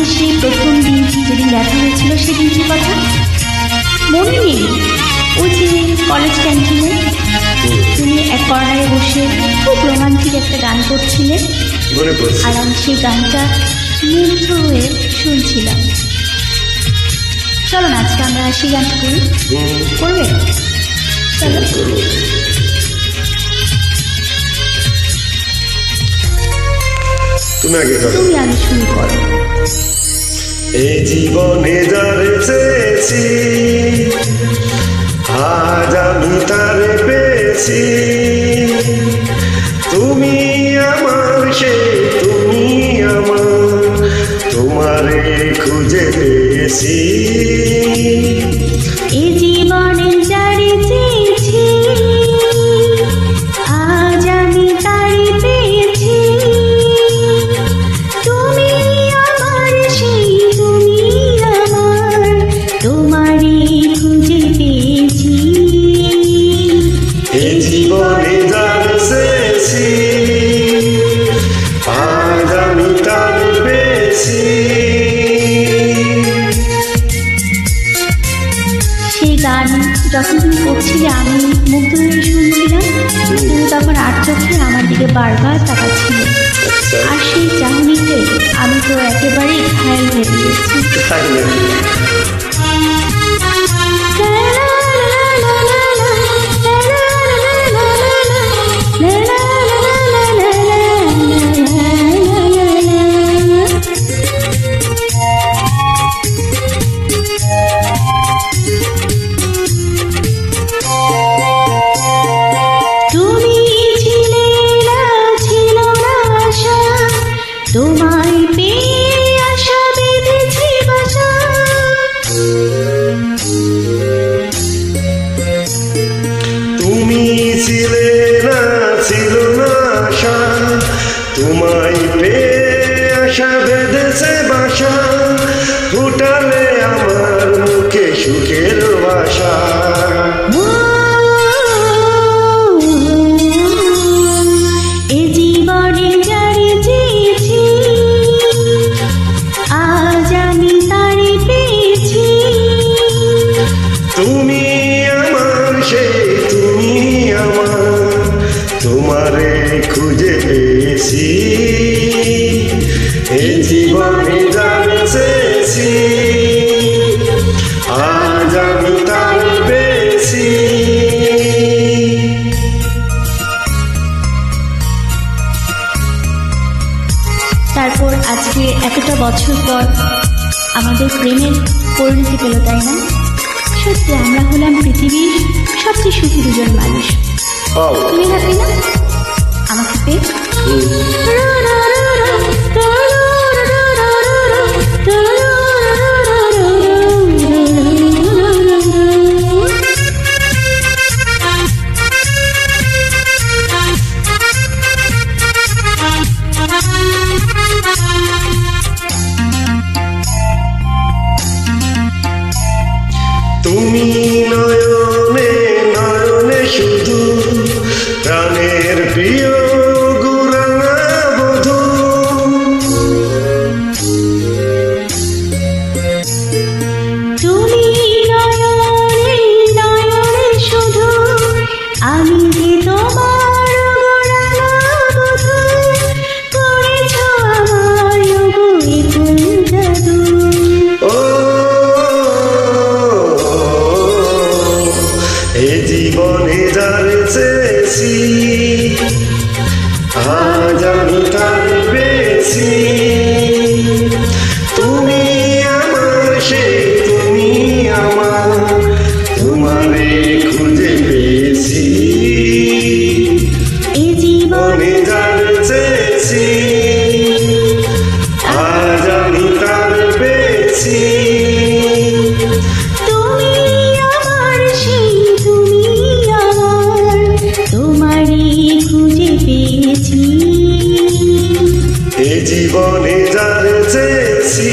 আমাদের সেই প্রথম দিন যেদিন দেখা হয়েছিল সেদিনটির কথা মনে নেই? ওই যে কলেজ ক্যান্টিনে তুমি এক কর্নারে বসে খুব রোমান্টিক একটা গান করছিলে, আর আমি সেই গানটা মুগ্ধ হয়ে শুনছিলাম। চলো না আজকে আমরা সেই গানটা করি, করবে? চলো। তুমি আগে শুরু করো। এই জীবনে যারে চেয়েছি আজ আমি তারে পেয়েছি, তুমি আমার সে তুমি আমার, তোমারে খুঁজে পেয়েছি। এই জীবনে যারে চেয়েছি আজ আমি তারে পেয়েছি, তুমি আমার সেই তুমি আমার, তোমারে খুঁজে পেয়েছি। এই জীবনে যারে চেয়েছি আজ আমি তারে পেয়েছি। সেই গান যখন তুমি করছিলে আমি মুগ্ধ হয়ে শুনছিলাম, তুমি তখন আর চোখে আমার দিকে বারবার তাকাচ্ছিলে, আর সেই চাহনিতে আমি তো একেবারেই ঘায়েল হয়ে গিয়েছি। তোমায় পেয়ে আশা বেঁধেছি বাসা, তুমি ছিলে না ছিল না আশা, তোমায় পেয়ে আশা বেঁধেছে বাসা, ফুটালে আমার মুখে সুখের বাসা। এ জীবনে যারে চেয়েছি আজ আমি তারে পেয়েছি, তুমি আমার সে তুমি আমার, তোমারে খুঁজে পেয়েছি। এই জীবনে যারে চেয়েছি আজ আমি তারে পেয়েছি। তারপর আজকে এতটা বছর পর আমাদের প্রেমের পরিণতি পেল, তাই না? সত্যি আমরা হলাম পৃথিবীর সবচেয়ে সুখী দুজন মানুষ। তুমি হ্যাপি না আমাকে পেয়ে? তুমি নয়নে নয়নে শুধু প্রাণের প্রিয় গুরানা বধূ, তুমি নয়নে নয়নে শুধু, আমি যে তোমার গোড়ানো বধূ, করেছ আমার গো এ কোন জাদু। ও এ জীবনে যারে চেয়েছি আজ আমি তারে পেয়েছি, তুমি আমার সে তুমি আমার, তোমারে খুঁজে পেয়েছি। এ জীবনে জীবনে যারে চেয়েছি আজ আমি তারে পেয়েছি, তুমি আমার সেই তুমি আমার, তোমারই খুঁজে পেয়েছি। এ জীবনে যারে চেয়েছি